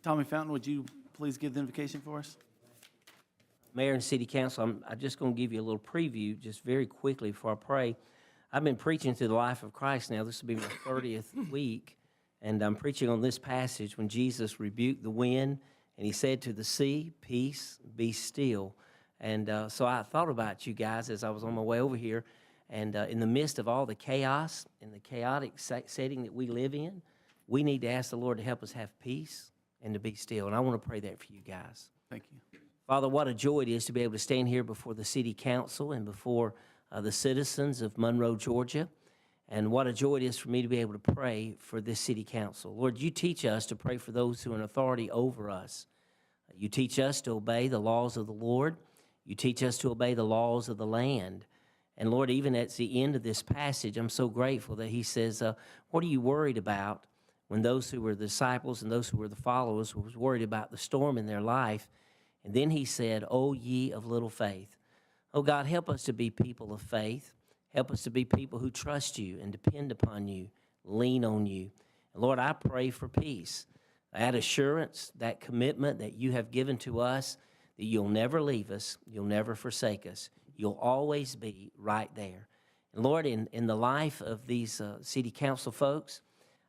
Tommy Fountain, would you please give the invocation for us? Mayor and City Council, I'm just going to give you a little preview just very quickly before I pray. I've been preaching through the life of Christ now. This will be my 30th week, and I'm preaching on this passage when Jesus rebuked the wind, and he said to the sea, "Peace, be still." And so I thought about you guys as I was on my way over here, and in the midst of all the chaos and the chaotic setting that we live in, we need to ask the Lord to help us have peace and to be still. And I want to pray that for you guys. Thank you. Father, what a joy it is to be able to stand here before the City Council and before the citizens of Monroe, Georgia. And what a joy it is for me to be able to pray for this City Council. Lord, you teach us to pray for those who are in authority over us. You teach us to obey the laws of the Lord. You teach us to obey the laws of the land. And Lord, even at the end of this passage, I'm so grateful that he says, what are you worried about? When those who were the disciples and those who were the followers was worried about the storm in their life. And then he said, "O ye of little faith." Oh God, help us to be people of faith. Help us to be people who trust you and depend upon you, lean on you. And Lord, I pray for peace, that assurance, that commitment that you have given to us, that you'll never leave us, you'll never forsake us. You'll always be right there. And Lord, in the life of these City Council folks,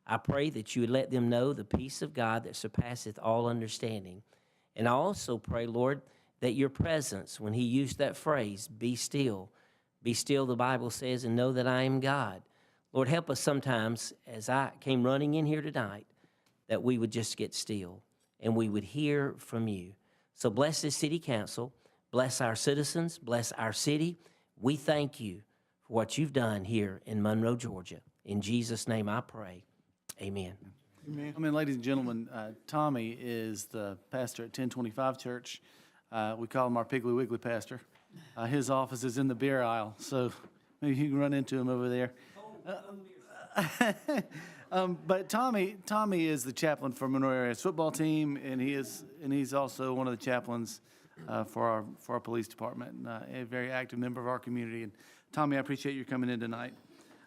I pray that you would let them know the peace of God that surpasseth all understanding. And I also pray, Lord, that your presence, when he used that phrase, be still, the Bible says, and know that I am God. Lord, help us sometimes, as I came running in here tonight, that we would just get still and we would hear from you. So bless this City Council, bless our citizens, bless our city. We thank you for what you've done here in Monroe, Georgia. In Jesus' name I pray, amen. Amen. Ladies and gentlemen, Tommy is the pastor at 1025 Church. We call him our Piggly Wiggly pastor. His office is in the beer aisle, so maybe you can run into him over there. But Tommy is the chaplain for Monroe Area's football team, and he's also one of the chaplains for our police department, a very active member of our community. And Tommy, I appreciate you coming in tonight.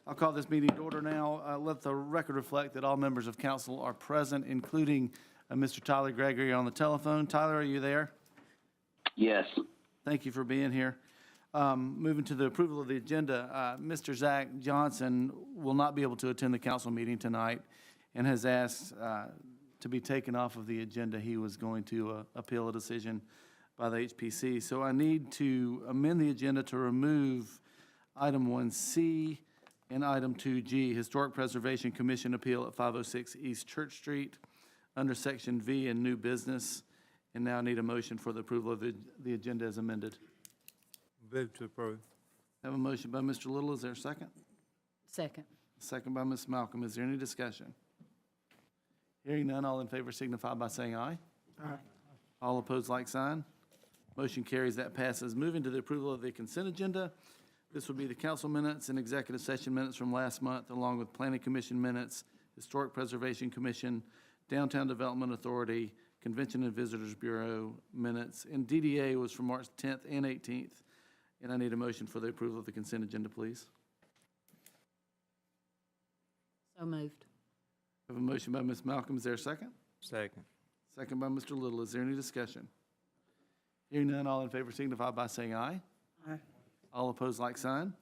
I'll call this meeting to order now. Let the record reflect that all members of council are present, including Mr. Tyler Gregory on the telephone. Tyler, are you there? Yes. Thank you for being here. Moving to the approval of the agenda, Mr. Zach Johnson will not be able to attend the council meeting tonight and has asked to be taken off of the agenda. He was going to appeal a decision by the HPC. So I need to amend the agenda to remove item 1C and item 2G, Historic Preservation Commission Appeal at 506 East Church Street under Section V in new business. And now I need a motion for the approval of the agenda as amended. Move to approve. I have a motion by Mr. Little. Is there a second? Second. Second by Ms. Malcolm. Is there any discussion? Hearing none, all in favor signify by saying aye. Aye. All opposed, like sign. Motion carries. That passes. Moving to the approval of the consent agenda. This will be the council minutes and executive session minutes from last month, along with Planning Commission minutes, Historic Preservation Commission, Downtown Development Authority, Convention and Visitors Bureau minutes, and DDA was from March 10th and 18th. And I need a motion for the approval of the consent agenda, please. So moved. I have a motion by Ms. Malcolm. Is there a second? Second. Second by Mr. Little. Is there any discussion? Hearing none, all in favor signify by saying aye. Aye. All opposed, like sign.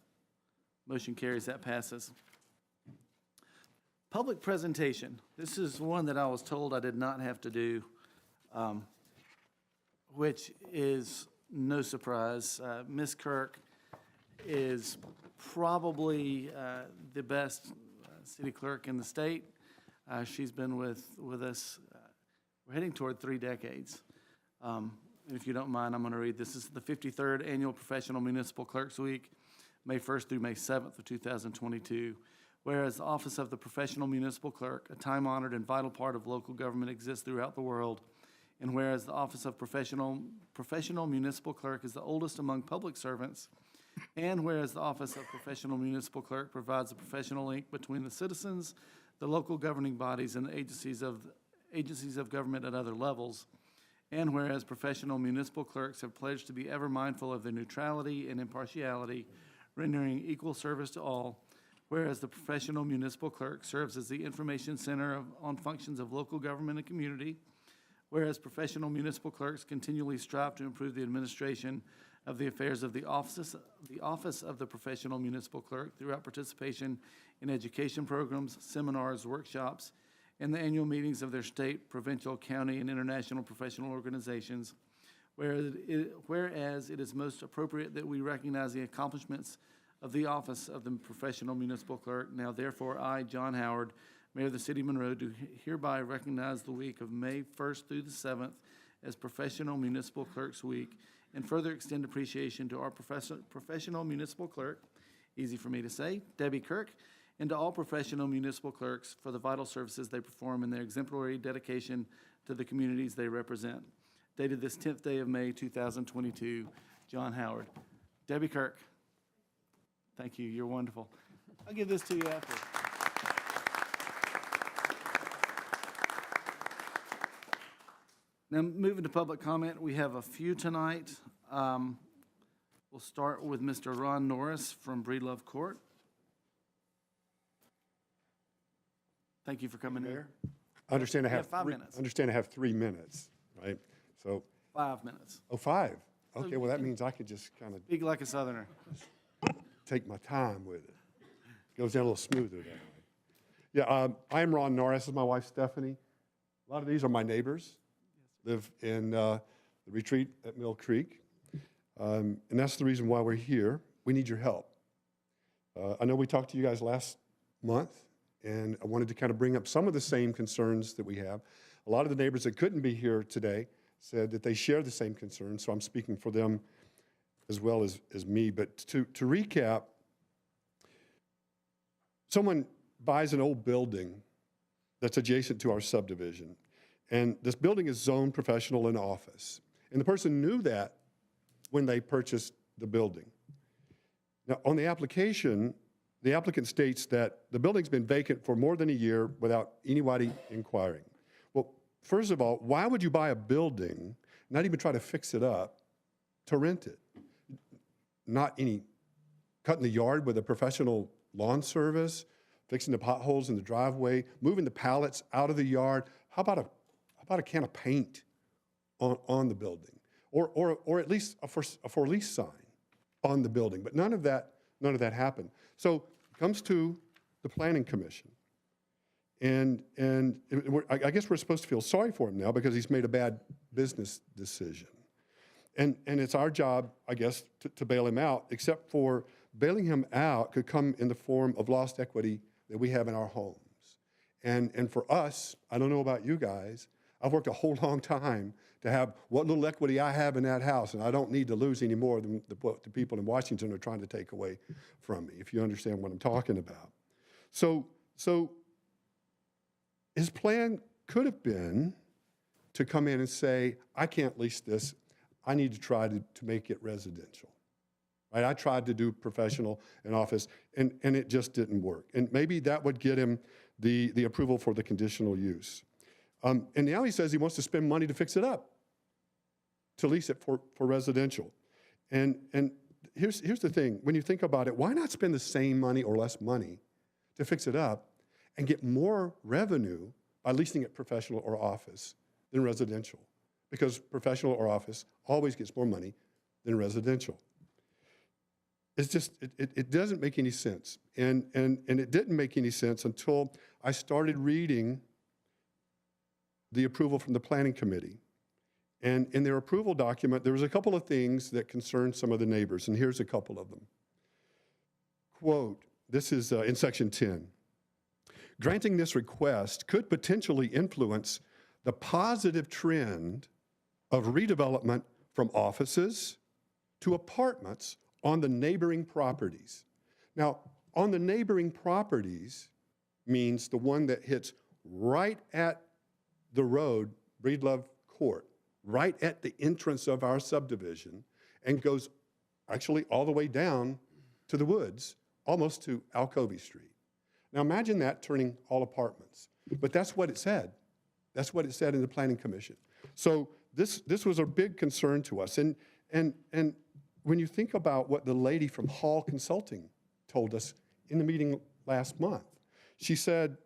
Motion carries. That passes. Public presentation. This is one that I was told I did not have to do, which is no surprise. Ms. Kirk is probably the best city clerk in the state. She's been with us. We're heading toward 3 decades. And if you don't mind, I'm going to read this. This is the 53rd Annual Professional Municipal Clerks Week, May 1st through May 7th of 2022. Whereas the office of the professional municipal clerk, a time-honored and vital part of local government, exists throughout the world, and whereas the office of professional municipal clerk is the oldest among public servants, and whereas the office of professional municipal clerk provides a professional link between the citizens, the local governing bodies, and the agencies of government at other levels, and whereas professional municipal clerks have pledged to be ever mindful of their neutrality and impartiality, rendering equal service to all, whereas the professional municipal clerk serves as the information center on functions of local government and community, Whereas professional municipal clerks continually strive to improve the administration of the affairs of the office of the professional municipal clerk throughout participation in education programs, seminars, workshops, and the annual meetings of their state, provincial, county, and international professional organizations. Whereas it is most appropriate that we recognize the accomplishments of the office of the professional municipal clerk. Now therefore, I, John Howard, Mayor of the City of Monroe, do hereby recognize the week of May 1st through the 7th as Professional Municipal Clerks Week, and further extend appreciation to our professional municipal clerk, easy for me to say, Debbie Kirk, and to all professional municipal clerks for the vital services they perform and their exemplary dedication to the communities they represent. Dated this 10th day of May, 2022, John Howard. Debbie Kirk, thank you, you're wonderful. I'll give this to you after. Now, moving to public comment, we have a few tonight. We'll start with Mr. Ron Norris from Breedlove Court. Thank you for coming in. I understand I You have have 5 three- minutes. Understand I have 3 minutes, right? So, 5 minutes. oh, 5. Okay, well, that means I could just kind of Speak like a Southerner. take my time with it. Goes down a little smoother that way. Yeah, I'm Ron Norris. This is my wife, Stephanie. A lot of these are my neighbors. Live in the retreat at Mill Creek. And that's the reason why we're here. We need your help. I know we talked to you guys last month, and I wanted to kind of bring up some of the same concerns that we have. A lot of the neighbors that couldn't be here today said that they share the same concerns, so I'm speaking for them as well as me. But to recap, someone buys an old building that's adjacent to our subdivision, and this building is zoned professional and office. And the person knew that when they purchased the building. Now, on the application, the applicant states that the building's been vacant for more than a year without anybody inquiring. Well, first of all, why would you buy a building, not even try to fix it up, to rent it? Not any cutting the yard with a professional lawn service, fixing the potholes in the driveway, moving the pallets out of the yard. How about a can of paint on the building? Or at least a for lease sign on the building. But none of that happened. So it comes to the Planning Commission. And I guess we're supposed to feel sorry for him now because he's made a bad business decision. And it's our job, I guess, to bail him out, except for bailing him out could come in the form of lost equity that we have in our homes. And for us, I don't know about you guys, I've worked a whole long time to have what little equity I have in that house, and I don't need to lose any more than the people in Washington are trying to take away from me, if you understand what I'm talking about. So his plan could have been to come in and say, I can't lease this, I need to try to make it residential. Right? I tried to do professional and office, and it just didn't work. And maybe that would get him the approval for the conditional use. And now he says he wants to spend money to fix it up, to lease it for residential. And here's the thing, when you think about it, why not spend the same money or less money to fix it up and get more revenue by leasing it professional or office than residential? Because professional or office always gets more money than residential. It's just, it doesn't make any sense. And it didn't make any sense until I started reading the approval from the Planning Committee. And in their approval document, there was a couple of things that concerned some of the neighbors, and here's a couple of them. Quote, this is in section 10. Granting this request could potentially influence the positive trend of redevelopment from offices to apartments on the neighboring properties. Now, on the neighboring properties means the one that hits right at the road, Breedlove Court, right at the entrance of our subdivision, and goes actually all the way down to the woods, almost to Alcovey Street. Now imagine that turning all apartments. But that's what it said. That's what it said in the Planning Commission. So this was a big concern to us. And when you think about what the lady from Hall Consulting told us in the meeting last month, she said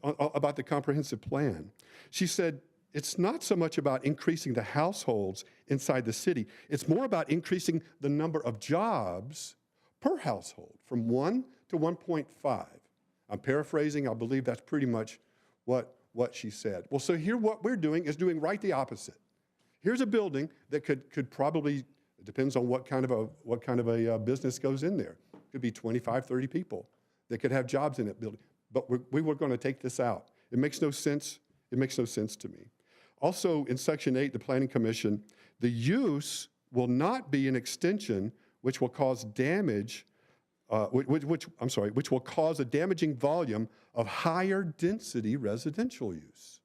about the comprehensive plan, she said, it's not so much about increasing the households inside the city. It's more about increasing the number of jobs per household from 1 to 1.5. I'm paraphrasing. I believe that's pretty much what she said. Well, so here what we're doing is doing right the opposite. Here's a building that could probably, it depends on what kind of a business goes in there. Could be 25, 30 people that could have jobs in that building. But we were going to take this out. It makes no sense. It makes no sense to me. Also, in Section 8, the Planning Commission, the use will not be an extension which will cause damage, which will cause a damaging volume of higher density residential use.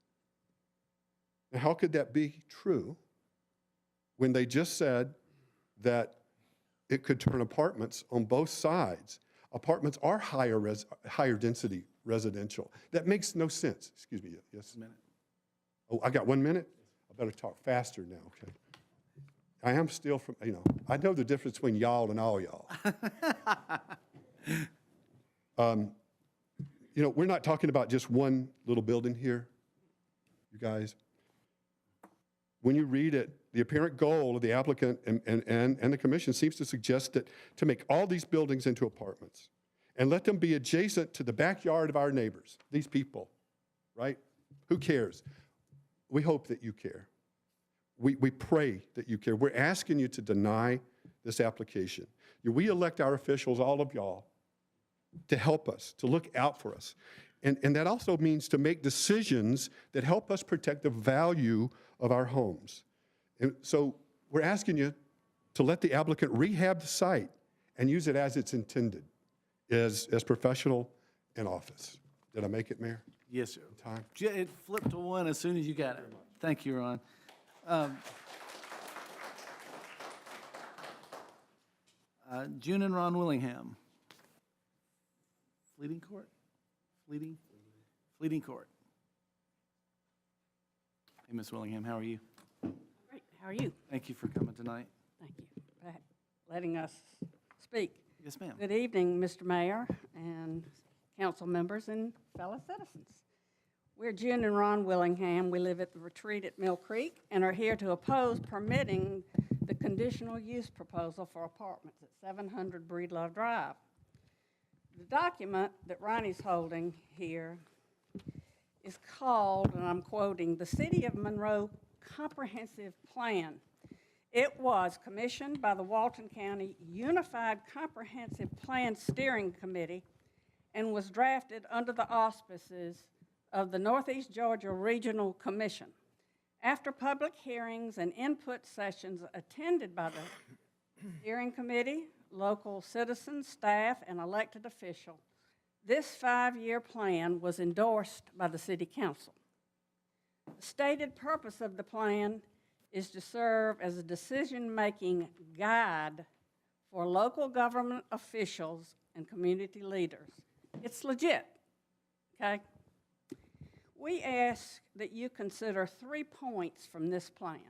Now, how could that be true when they just said that it could turn apartments on both sides? Apartments are higher density residential. That makes no sense. Excuse me, yes? Oh, I got 1 minute? I better talk faster now, okay? I am still from, I know the difference between y'all and all y'all. We're not talking about just one little building here, you guys. When you read it, the apparent goal of the applicant and the commission seems to suggest that to make all these buildings into apartments and let them be adjacent to the backyard of our neighbors, these people, right? Who cares? We hope that you care. We pray that you care. We're asking you to deny this application. We elect our officials, all of y'all, to help us, to look out for us. And that also means to make decisions that help us protect the value of our homes. And so we're asking you to let the applicant rehab the site and use it as it's intended, as professional in office. Did I make it, Mayor? Yes, sir. Time? It flipped to 1 as soon as you got it. Thank you, Ron. June and Ron Willingham. Fleeting Court? Fleeting Court. Hey, Ms. Willingham, how are you? Great, how are you? Thank you for coming tonight. Thank you for letting us speak. Yes, ma'am. Good evening, Mr. Mayor and council members and fellow citizens. We're June and Ron Willingham. We live at the Retreat at Mill Creek and are here to oppose permitting the conditional use proposal for apartments at 700 Breedlove Drive. The document that Ronnie's holding here is called, and I'm quoting, the City of Monroe Comprehensive Plan. It was commissioned by the Walton County Unified Comprehensive Plan Steering Committee and was drafted under the auspices of the Northeast Georgia Regional Commission. After public hearings and input sessions attended by the steering committee, local citizens, staff, and elected officials, this 5-year plan was endorsed by the City Council. The stated purpose of the plan is to serve as a decision-making guide for local government officials and community leaders. It's legit, okay? We ask that you consider 3 points from this plan.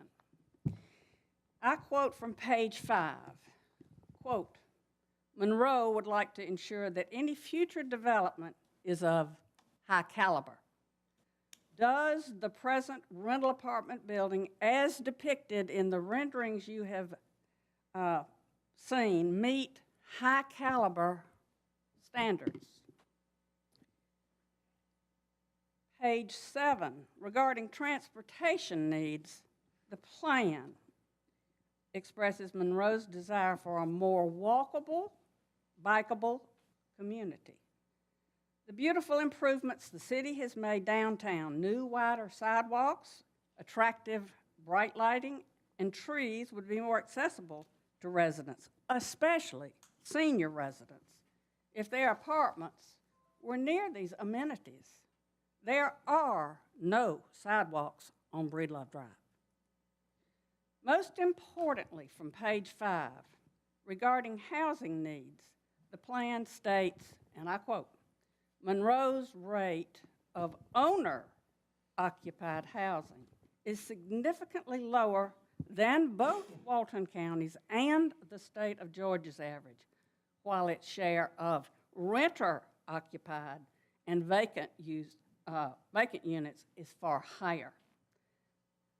I quote from page 5, quote, Monroe would like to ensure that any future development is of high caliber. Does the present rental apartment building, as depicted in the renderings you have seen, meet high caliber standards? Page 7, regarding transportation needs, the plan expresses Monroe's desire for a more walkable, bikeable community. The beautiful improvements the city has made downtown, new wider sidewalks, attractive bright lighting, and trees would be more accessible to residents, especially senior residents, if their apartments were near these amenities. There are no sidewalks on Breedlove Drive. Most importantly, from page 5, regarding housing needs, the plan states, and I quote, Monroe's rate of owner-occupied housing is significantly lower than both Walton counties and the state of Georgia's average, while its share of renter-occupied and vacant units is far higher.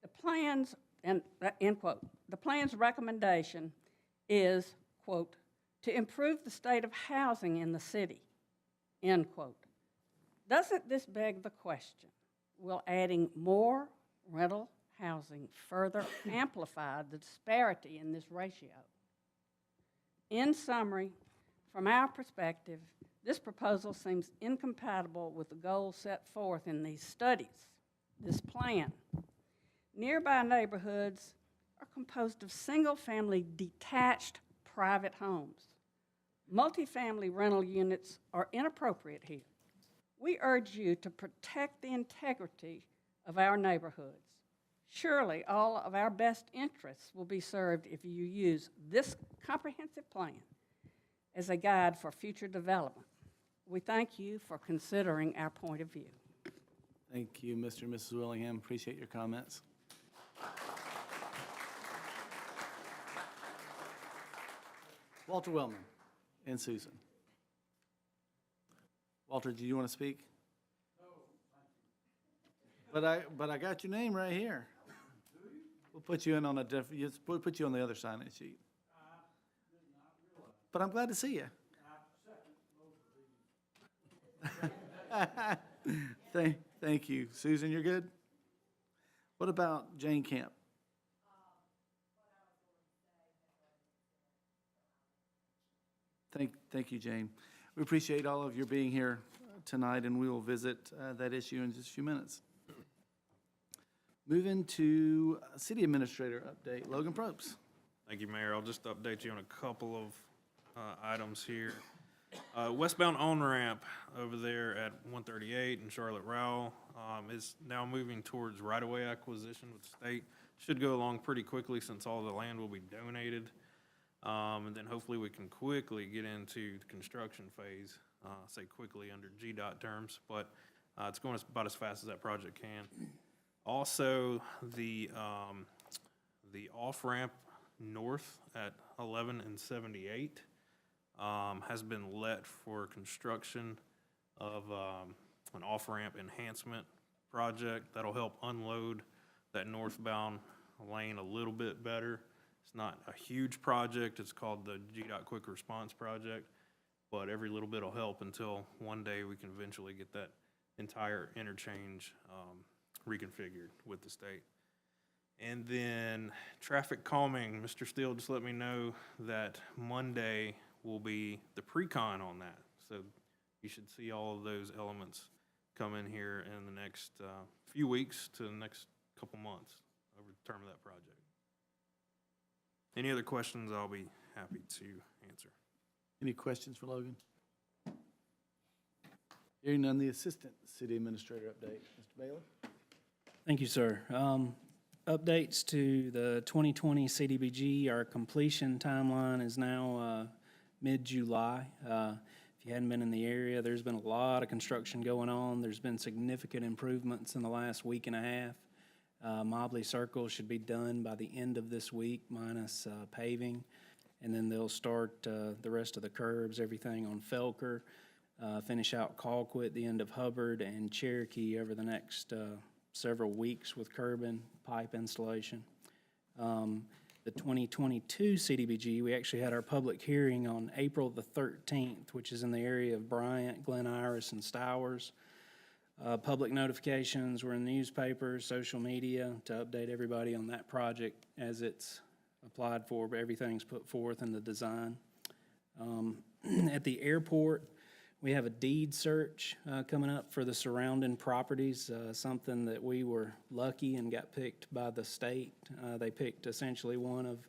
The plans, and, end quote, the plan's recommendation is, quote, to improve the state of housing in the city, end quote. Doesn't this beg the question, will adding more rental housing further amplify the disparity in this ratio? In summary, from our perspective, this proposal seems incompatible with the goals set forth in these studies, this plan. Nearby neighborhoods are composed of single-family detached private homes. Multifamily rental units are inappropriate here. We urge you to protect the integrity of our neighborhoods. Surely all of our best interests will be served if you use this comprehensive plan as a guide for future development. We thank you for considering our point of view. Thank you, Mr. and Mrs. Willingham. Appreciate your comments. Walter Wellman and Susan. Walter, do you want to speak? No, thank you. But I got your name right here. We'll put you in on a different, we'll put you on the other sign-in sheet. But I'm glad to see you. Thank you. Susan, you're good? What about Jane Camp? Thank you, Jane. We appreciate all of your being here tonight, and we will visit that issue in just a few minutes. Moving to City Administrator update, Logan Probst. Thank you, Mayor. I'll just update you on a couple of items here. Westbound on-ramp over there at 138 and Charlotte Rowell is now moving towards right-of-way acquisition with the state. Should go along pretty quickly since all the land will be donated. And then hopefully we can quickly get into the construction phase, say quickly under GDOT terms, but it's going about as fast as that project can. Also, the off-ramp north at 11 and 78 has been let for construction of an off-ramp enhancement project that'll help unload that northbound lane a little bit better. It's not a huge project. It's called the GDOT Quick Response Project, but every little bit will help until one day we can eventually get that entire interchange reconfigured with the state. And then traffic calming, Mr. Steele just let me know that Monday will be the pre-con on that. So you should see all of those elements come in here in the next few weeks to the next couple months over the term of that project. Any other questions, I'll be happy to answer. Any questions for Logan? Hearing none, the Assistant City Administrator update, Mr. Bailey. Thank you, sir. Updates to the 2020 CDBG, our completion timeline is now mid-July. If you hadn't been in the area, there's been a lot of construction going on. There's been significant improvements in the last week and a half. Mobley Circle should be done by the end of this week, minus paving. And then they'll start the rest of the curbs, everything on Felker, finish out Colquitt at the end of Hubbard and Cherokee over the next several weeks with curb and pipe installation. The 2022 CDBG, we actually had our public hearing on April the 13th, which is in the area of Bryant, Glen Iris, and Stowers. Public notifications were in the newspapers, social media to update everybody on that project as it's applied for, but everything's put forth in the design. At the airport, we have a deed search coming up for the surrounding properties, something that we were lucky and got picked by the state. They picked essentially one of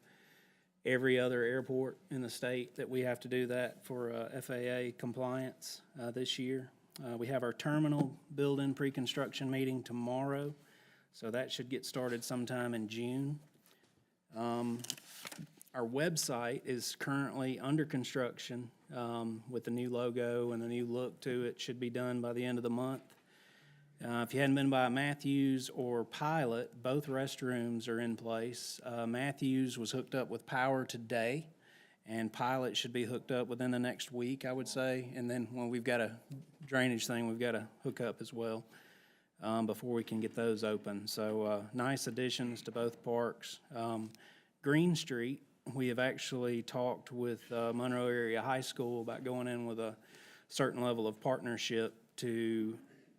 every other airport in the state that we have to do that for FAA compliance this year. We have our terminal building pre-construction meeting tomorrow, so that should get started sometime in June. Our website is currently under construction with the new logo and a new look to it. Should be done by the end of the month. If you hadn't been by Matthews or Pilot, both restrooms are in place. Matthews was hooked up with power today, and Pilot should be hooked up within the next week, I would say. And then when we've got a drainage thing, we've got to hook up as well. before we can get those open. So nice additions to both parks. Green Street, we have actually talked with Monroe Area High School about going in with a certain level of partnership to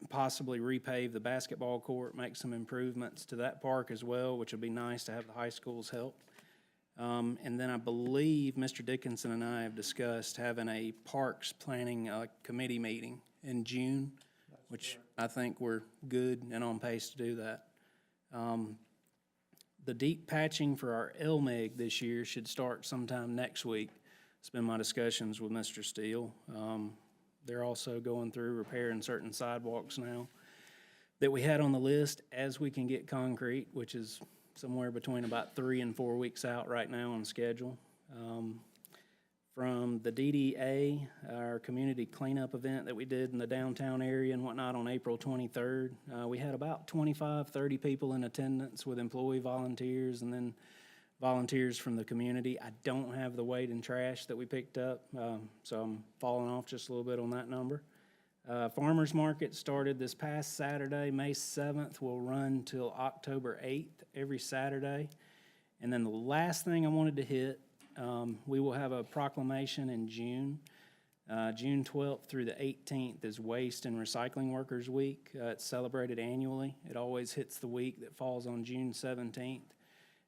possibly repave the basketball court, make some improvements to that park as well, which would be nice to have the high school's help. And then I believe Mr. Dickinson and I have discussed having a parks planning committee meeting in June, which I think we're good and on pace to do that. The deep patching for our LMEG this year should start sometime next week. It's been my discussions with Mr. Steele. They're also going through repairing certain sidewalks now that we had on the list as we can get concrete, which is somewhere between about 3 and 4 weeks out right now on schedule. From the DDA, our community cleanup event that we did in the downtown area and whatnot on April 23rd, we had about 25, 30 people in attendance with employee volunteers and then volunteers from the community. I don't have the weight and trash that we picked up, so I'm falling off just a little bit on that number. Farmers Market started this past Saturday, May 7th, will run till October 8th, every Saturday. And then the last thing I wanted to hit, we will have a proclamation in June. June 12th through the 18th is Waste and Recycling Workers Week. It's celebrated annually. It always hits the week that falls on June 17th.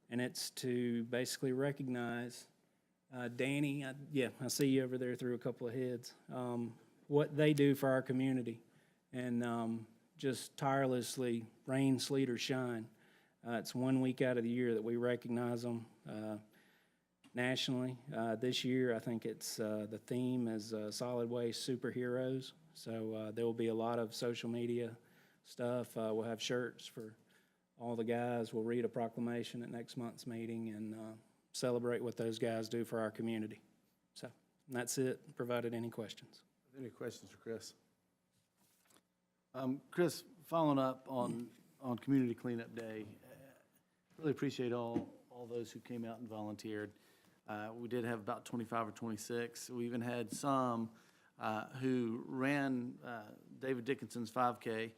And it's to basically recognize Danny, I see you over there through a couple of heads, what they do for our community. And just tirelessly, rain, sleet, or shine. It's 1 week out of the year that we recognize them nationally. This year, I think it's the theme is solid waste superheroes. So there will be a lot of social media stuff. We'll have shirts for all the guys. We'll read a proclamation at next month's meeting and celebrate what those guys do for our community. So that's it, provided any questions. Any questions for Chris? Chris, following up on Community Cleanup Day, really appreciate all those who came out and volunteered. We did have about 25 or 26. We even had some who ran David Dickinson's 5K,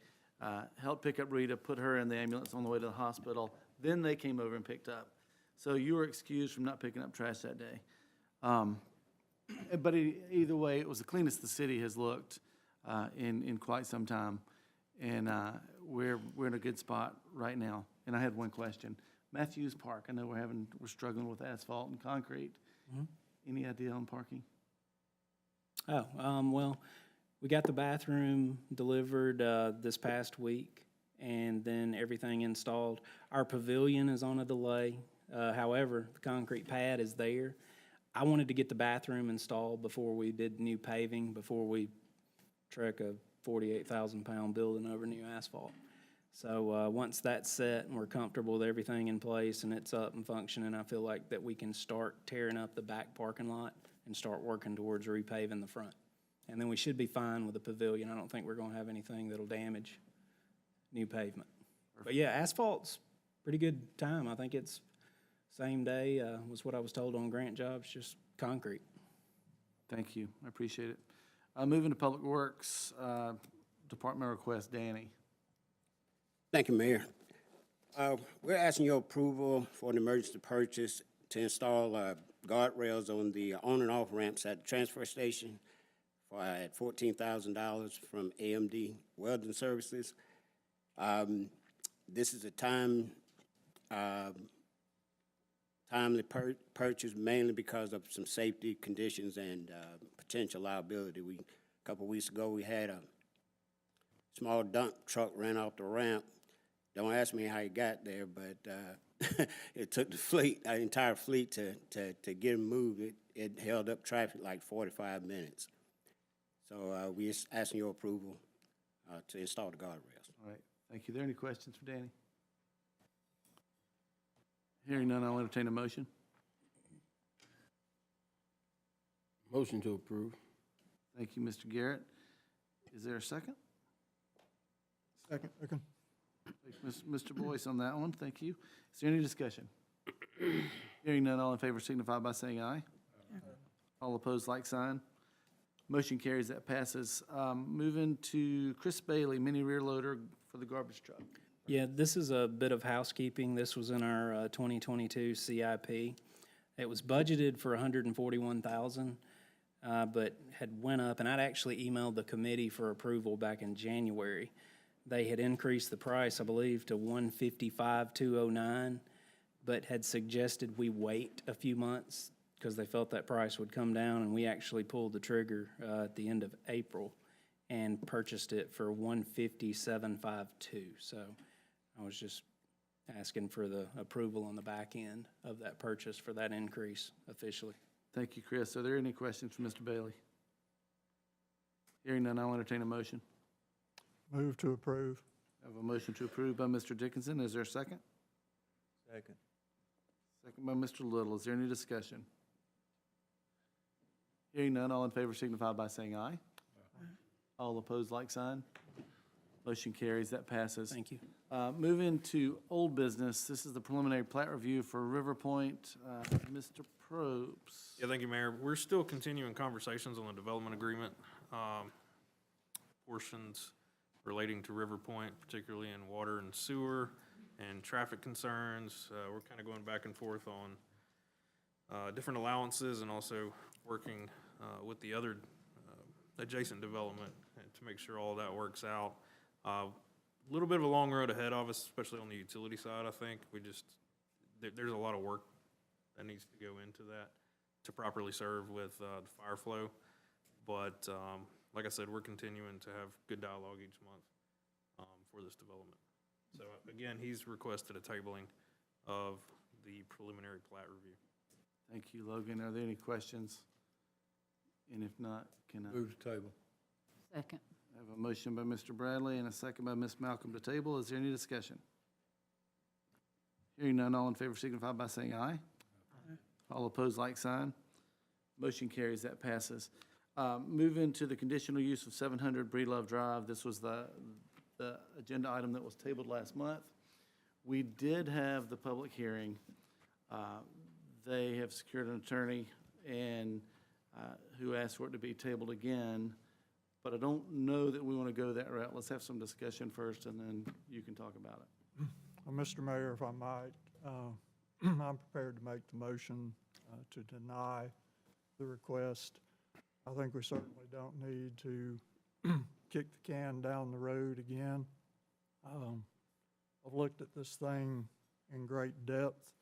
helped pick up Rita, put her in the ambulance on the way to the hospital. Then they came over and picked up. So you were excused from not picking up trash that day. But either way, it was the cleanest the city has looked in quite some time. And we're in a good spot right now. And I had one question. Matthews Park, I know we're struggling with asphalt and concrete. Mm-hmm. Any idea on parking? Well, we got the bathroom delivered this past week and then everything installed. Our pavilion is on a delay. However, the concrete pad is there. I wanted to get the bathroom installed before we did new paving, before we trek a 48,000-pound building over new asphalt. So once that's set and we're comfortable with everything in place and it's up and functioning, I feel like that we can start tearing up the back parking lot and start working towards repaving the front. And then we should be fine with the pavilion. I don't think we're going to have anything that'll damage new pavement. But yeah, asphalt's pretty good time. I think it's same day was what I was told on grant jobs, just concrete. Thank you. I appreciate it. Moving to Public Works, Department request, Danny. Thank you, Mayor. We're asking your approval for an emergency purchase to install guardrails on the on and off ramps at the transfer station at $14,000 from AMD Welding Services. This is a timely purchase, mainly because of some safety conditions and potential liability. A couple weeks ago, we had a small dump truck ran off the ramp. Don't ask me how he got there, but it took the entire fleet to get him moved. It held up traffic like 45 minutes. So we're asking your approval to install the guardrails. All right, thank you. Are there any questions for Danny? Hearing none, I'll entertain a motion. Motion to approve. Thank you, Mr. Garrett. Is there a second? Second. Mr. Boyce on that one, thank you. Is there any discussion? Hearing none, all in favor signify by saying aye. All opposed, like sign. Motion carries, that passes. Moving to Chris Bailey, mini rear loader for the garbage truck. Yeah, this is a bit of housekeeping. This was in our 2022 CIP. It was budgeted for 141,000, but had went up, and I'd actually emailed the committee for approval back in January. They had increased the price, I believe, to 155,209, but had suggested we wait a few months because they felt that price would come down, and we actually pulled the trigger at the end of April and purchased it for 157,502. So I was just asking for the approval on the back end of that purchase for that increase officially. Thank you, Chris. Are there any questions for Mr. Bailey? Hearing none, I'll entertain a motion. Move to approve. I have a motion to approve by Mr. Dickinson. Is there a second? Second. Second by Mr. Little. Is there any discussion? Hearing none, all in favor signify by saying aye. All opposed, like sign. Motion carries. That passes. Thank you. Moving to old business, this is the preliminary plat review for River Point. Mr. Probst. Yeah, thank you, Mayor. We're still continuing conversations on the development agreement, portions relating to River Point, particularly in water and sewer and traffic concerns. We're kind of going back and forth on different allowances and also working with the other adjacent development to make sure all that works out. A little bit of a long road ahead of us, especially on the utility side, I think. There's a lot of work that needs to go into that to properly serve with the fire flow. But like I said, we're continuing to have good dialogue each month for this development. So again, he's requested a tabling of the preliminary plat review. Thank you, Logan. Are there any questions? And if not, can I? Move to table. Second. I have a motion by Mr. Bradley and a second by Ms. Malcolm to table. Is there any discussion? Hearing none, all in favor signify by saying aye. All opposed, like sign. Motion carries. That passes. Moving to the conditional use of 700 Breedlove Drive. This was the agenda item that was tabled last month. We did have the public hearing. They have secured an attorney and who asked for it to be tabled again. But I don't know that we want to go that route. Let's have some discussion first, and then you can talk about it. Mr. Mayor, if I might, I'm prepared to make the motion to deny the request. I think we certainly don't need to kick the can down the road again. I've looked at this thing in great depth.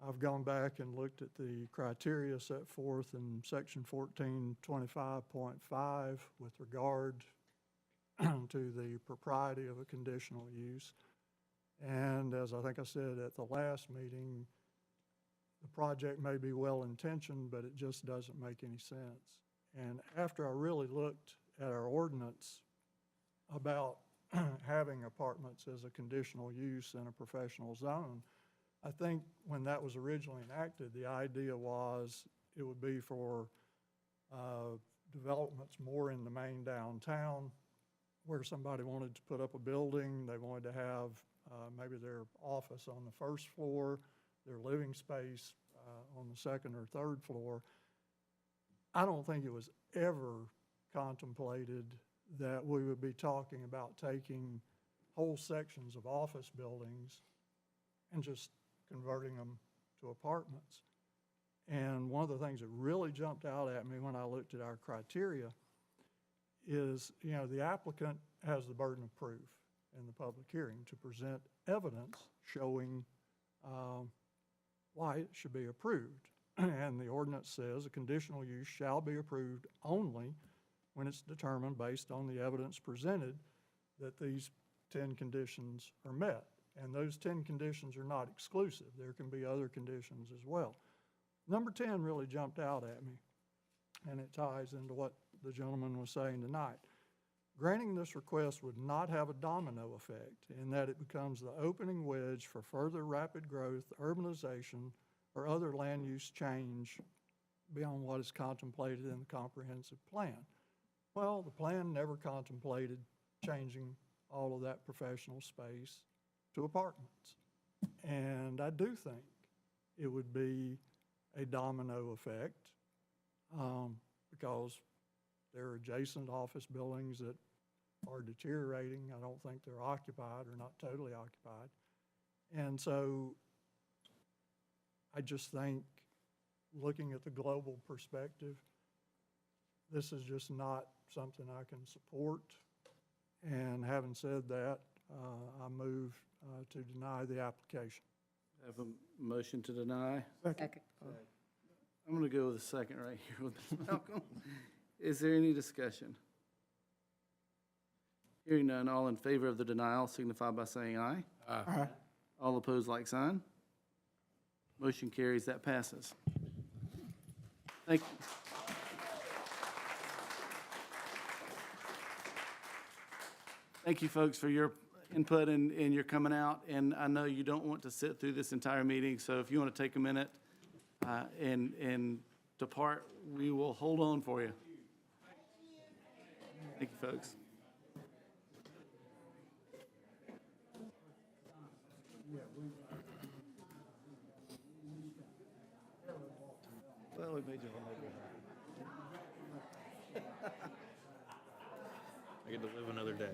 I've gone back and looked at the criteria set forth in section 1425.5 with regard to the propriety of a conditional use. And as I think I said at the last meeting, the project may be well-intentioned, but it just doesn't make any sense. And after I really looked at our ordinance about having apartments as a conditional use in a professional zone, I think when that was originally enacted, the idea was it would be for developments more in the main downtown where somebody wanted to put up a building, they wanted to have maybe their office on the first floor, their living space on the second or third floor. I don't think it was ever contemplated that we would be talking about taking whole sections of office buildings and just converting them to apartments. And one of the things that really jumped out at me when I looked at our criteria is, you know, the applicant has the burden of proof in the public hearing to present evidence showing why it should be approved. And the ordinance says a conditional use shall be approved only when it's determined based on the evidence presented that these 10 conditions are met. And those 10 conditions are not exclusive. There can be other conditions as well. Number 10 really jumped out at me, and it ties into what the gentleman was saying tonight. Granting this request would not have a domino effect in that it becomes the opening wedge for further rapid growth, urbanization, or other land use change beyond what is contemplated in the comprehensive plan. Well, the plan never contemplated changing all of that professional space to apartments. And I do think it would be a domino effect because there are adjacent office buildings that are deteriorating. I don't think they're occupied or not totally occupied. And so I just think, looking at the global perspective, this is just not something I can support. And having said that, I move to deny the application. Have a motion to deny. Second. I'm going to go with a second right here with Ms. Malcolm. Is there any discussion? Hearing none, all in favor of the denial signify by saying aye. Aye. All opposed, like sign. Motion carries, that passes. Thank you. Thank you, folks, for your input and your coming out. And I know you don't want to sit through this entire meeting, so if you want to take a minute and depart, we will hold on for you. Thank you, folks. Well, we made you I get to live another day.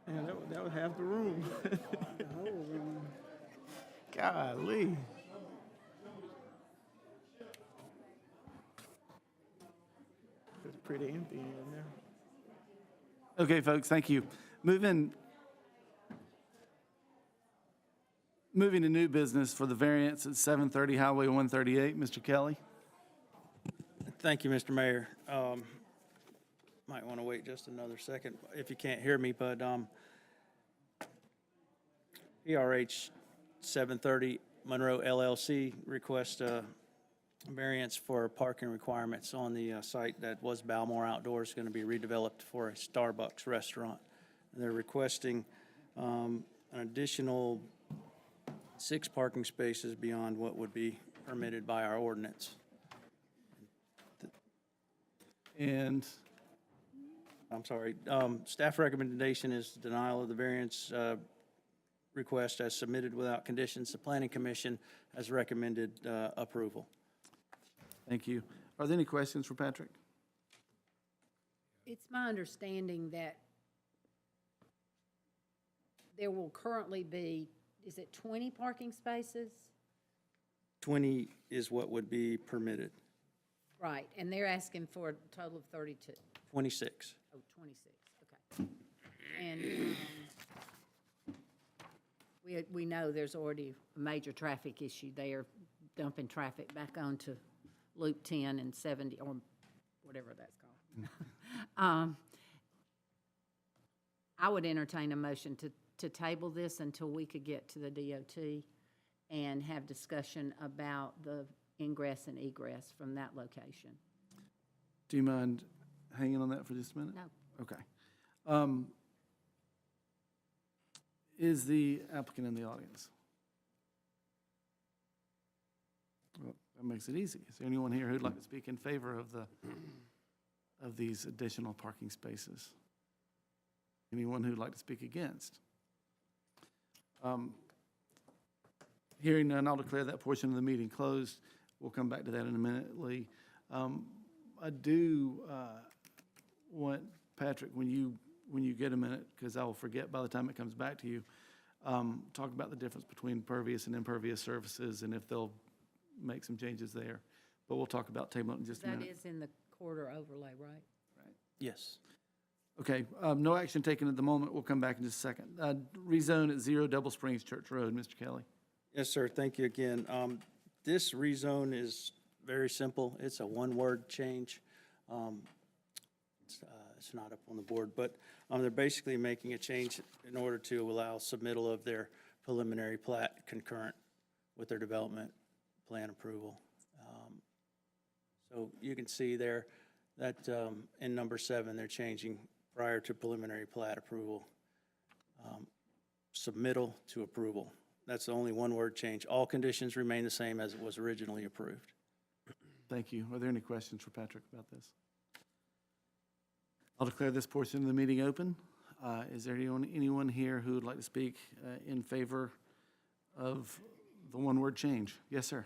Man, that would have the room. The whole room. Golly. It's pretty empty in there. Okay, folks, thank you. Moving to new business for the variance at 730 Highway 138, Mr. Kelly. Thank you, Mr. Mayor. Might want to wait just another second if you can't hear me, but PRH 730 Monroe LLC requests a variance for parking requirements on the site that was Balmore Outdoors, going to be redeveloped for a Starbucks restaurant. And they're requesting an additional 6 parking spaces beyond what would be permitted by our ordinance. And I'm sorry, staff recommendation is denial of the variance request as submitted without conditions. The Planning Commission has recommended approval. thank you. Are there any questions for Patrick? It's my understanding that there will currently be, is it 20 parking spaces? 20 is what would be permitted. Right, and they're asking for a total of 32. 26. Oh, 26, okay. And we know there's already a major traffic issue there, dumping traffic back onto Loop 10 and 70, or whatever that's called. I would entertain a motion to table this until we could get to the DOT and have discussion about the ingress and egress from that location. Do you mind hanging on that for just a minute? No. Okay. Is the applicant in the audience? Well, that makes it easy. Is there anyone here who'd like to speak in favor of these additional parking spaces? Anyone who'd like to speak against? Hearing none, I'll declare that portion of the meeting closed. We'll come back to that in a minute, Lee. I do want, Patrick, when you get a minute, because I will forget by the time it comes back to you, talk about the difference between pervious and impervious surfaces and if they'll make some changes there. But we'll talk about table in just a That minute. is in the corridor overlay, right? Yes. Okay, no action taken at the moment. We'll come back in just a second. Rezone at 0 Double Springs Church Road, Mr. Kelly. Yes, sir. Thank you again. This rezone is very simple. It's a one-word change. It's not up on the board, but they're basically making a change in order to allow submittal of their preliminary plat concurrent with their development plan approval. So you can see there that in number 7, they're changing prior to preliminary plat approval, submittal to approval. That's the only one-word change. All conditions remain the same as it was originally approved. Thank you. Are there any questions for Patrick about this? I'll declare this portion of the meeting open. Is there anyone here who would like to speak in favor of the one-word change? Yes, sir.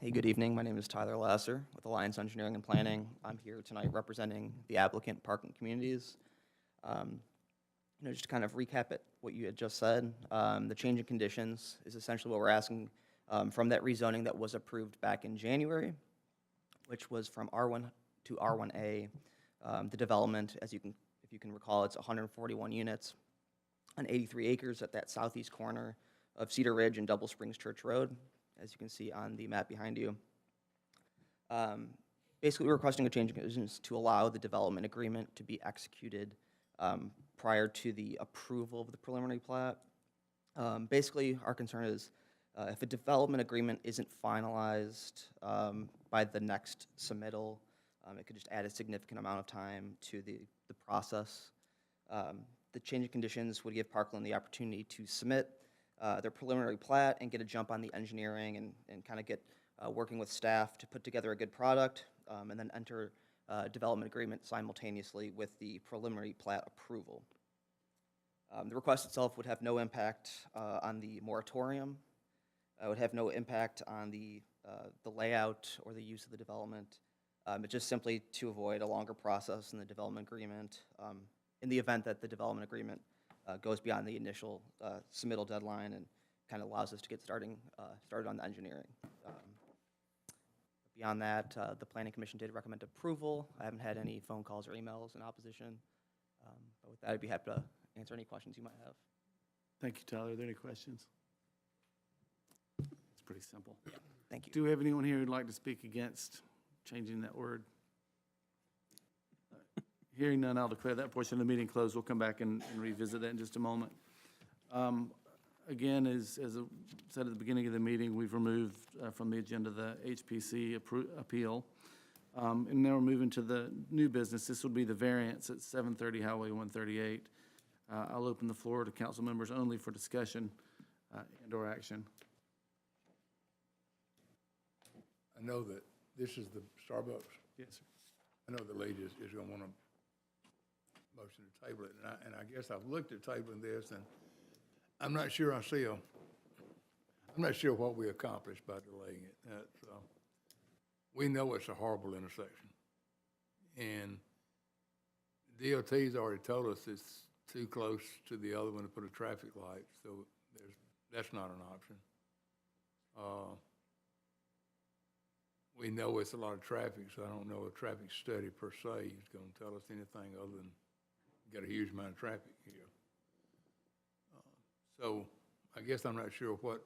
Hey, good evening. My name is Tyler Lasser with Alliance Engineering and Planning. I'm here tonight representing the applicant, Parking Communities. Just to kind of recap it, what you had just said, the change in conditions is essentially what we're asking from that rezoning that was approved back in January, which was from R1 to R1A. The development, if you can recall, it's 141 units on 83 acres at that southeast corner of Cedar Ridge and Double Springs Church Road, as you can see on the map behind you. Basically, we're requesting a change in conditions to allow the development agreement to be executed prior to the approval of the preliminary plat. Basically, our concern is if a development agreement isn't finalized by the next submittal, it could just add a significant amount of time to the process. The change in conditions would give Parkland the opportunity to submit their preliminary plat and get a jump on the engineering and kind of get working with staff to put together a good product, and then enter development agreement simultaneously with the preliminary plat approval. The request itself would have no impact on the moratorium. It would have no impact on the layout or the use of the development. It's just simply to avoid a longer process in the development agreement in the event that the development agreement goes beyond the initial submittal deadline and kind of allows us to get started on the engineering. Beyond that, the Planning Commission did recommend approval. I haven't had any phone calls or emails in opposition. But with that, I'd be happy to answer any questions you might have. Thank you, Tyler. Are there any questions? It's pretty simple. Yeah, thank you. Do we have anyone here who'd like to speak against changing that word? Hearing none, I'll declare that portion of the meeting closed. We'll come back and revisit that in just a moment. Again, as I said at the beginning of the meeting, we've removed from the agenda the HPC appeal. And now we're moving to the new business. This will be the variance at 730 Highway 138. I'll open the floor to council members only for discussion and/or action. I know that this is the Starbucks. Yes, sir. I know the lady is going to want a motion to table it, and I guess I've looked at tabling this, and I'm not sure I'm not sure what we accomplished by delaying it. We know it's a horrible intersection, and DOT's already told us it's too close to the other one to put a traffic light, so that's not an option. We know it's a lot of traffic, so I don't know a traffic study per se is going to tell us anything other than got a huge amount of traffic here. So I guess I'm not sure what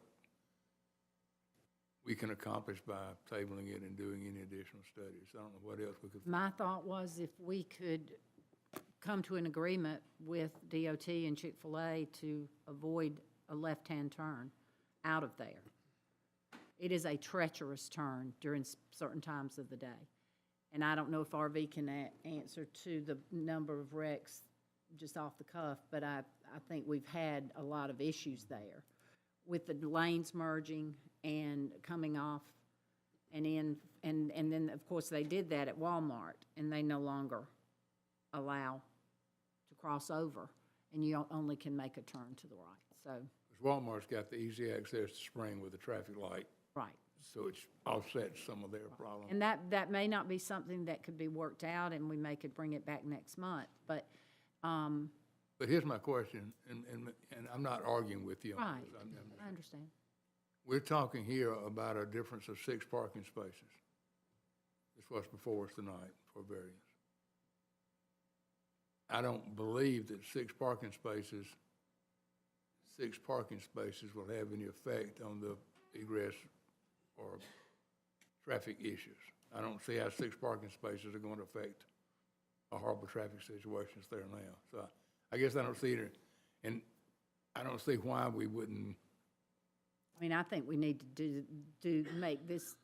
we can accomplish by tabling it and doing any additional studies. I don't know what else we could. My thought was if we could come to an agreement with DOT and Chick-fil-A to avoid a left-hand turn out of there. It is a treacherous turn during certain times of the day. And I don't know if RV can answer to the number of wrecks just off the cuff, but I think we've had a lot of issues there with the lanes merging and coming off and in, and then, of course, they did that at Walmart, and they no longer allow to cross over, and you only can make a turn to the right, so. Walmart's got the easy access to Spring with the traffic light. Right. So it's offset some of their problem. And that may not be something that could be worked out, and we could bring it back next month, but. But here's my question, and I'm not arguing with you on Right, this. I understand. We're talking here about a difference of 6 parking spaces. This was before us tonight for variance. I don't believe that 6 parking spaces will have any effect on the egress or traffic issues. I don't see how 6 parking spaces are going to affect a horrible traffic situation that's there now. So I guess I don't see it, and I don't see why we wouldn't. I mean, I think we need to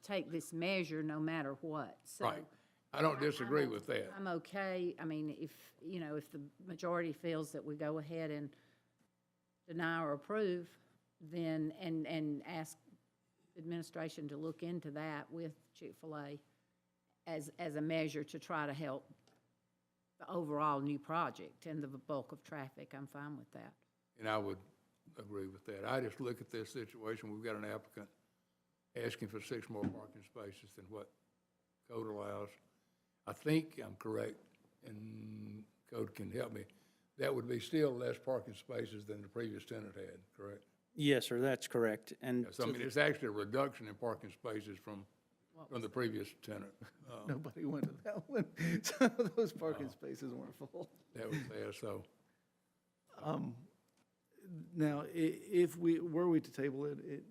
take this measure no matter what, so. Right. I don't disagree with that. I'm okay, I mean, if the majority feels that we go ahead and deny or approve, then, and ask administration to look into that with Chick-fil-A as a measure to try to help the overall new project and the bulk of traffic. I'm fine with that. And I would agree with that. I just look at this situation, we've got an applicant asking for 6 more parking spaces than what code allows. I think I'm correct, and code can help me. That would be still less parking spaces than the previous tenant had, correct? Yes, sir, that's correct. And So I mean, it's actually a reduction in parking spaces from the previous tenant. Nobody went to that one. Some of those parking spaces weren't full. That was there, so. Now, if were we to table it, it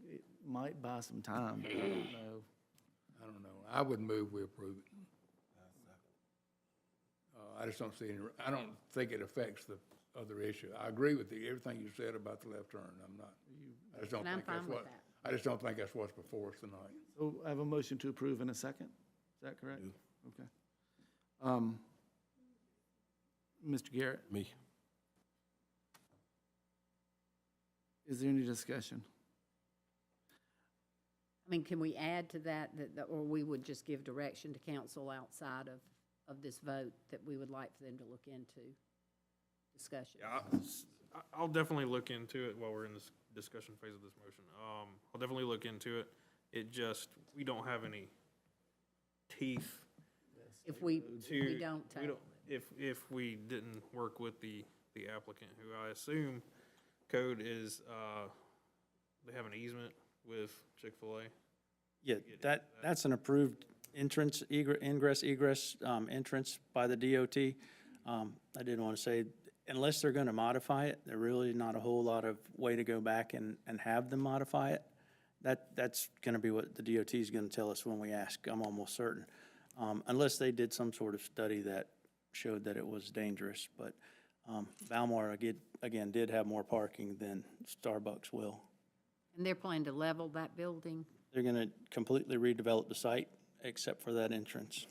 might buy some time, but I don't know. I don't know. I would move we approve it. I just don't see any, I don't think it affects the other issue. I agree with everything you said about the left turn. I'm not, I just don't And I'm think that's fine with what, that. I just don't think that's what's before us tonight. So I have a motion to approve in a second. Is that correct? Okay. Mr. Garrett, Me. is there any discussion? I mean, can we add to that, or we would just give direction to council outside of this vote that we would like for them to look into discussion? Yeah, I'll definitely look into it while we're in this discussion phase of this motion. I'll definitely look into it. It just, we don't have any teeth If we to. don't table it. If we didn't work with the applicant, who I assume code is, they have an easement with Chick-fil-A. yeah, that's an approved entrance, ingress, egress, entrance by the DOT. I didn't want to say, unless they're going to modify it, there really not a whole lot of way to go back and have them modify it. That's going to be what the DOT is going to tell us when we ask, I'm almost certain. Unless they did some sort of study that showed that it was dangerous. But Valmar, again, did have more parking than Starbucks will. And they're planning to level that building, They're going to completely redevelop the site except for that entrance.